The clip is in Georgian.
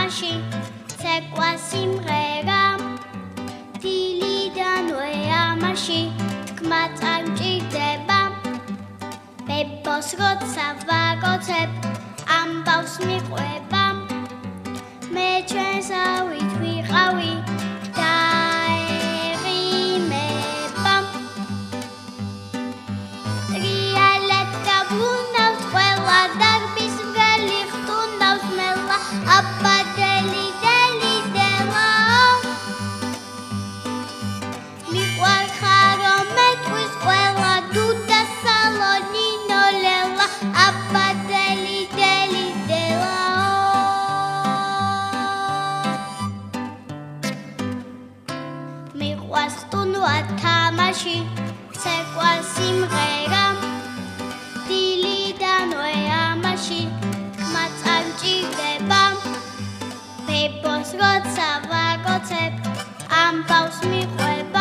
თამაში ცეკვა სიმღერა დილიდანვე ამაში თქმა წამჭირდება ბებოს როცა ვაკოცებ ამბავს მიყვება მე ჩვენს ავით ვიყავი დაერიმება ტრიალეთ გაბრუნავს ყველა დარბის ველი ხტუნავს მელა აბა დელი დელი დელა მიყვარხარო მეტყვის ყველა დუდა სალონინო ლელა აბა დელი დელი დელა მიყვარს ხტუნვა თამაში ცეკვა სიმღერა დილიდანვე ამაში თქმა წამჭირდება ბებოს როცა ვაკოცებ ამბავს მიყვება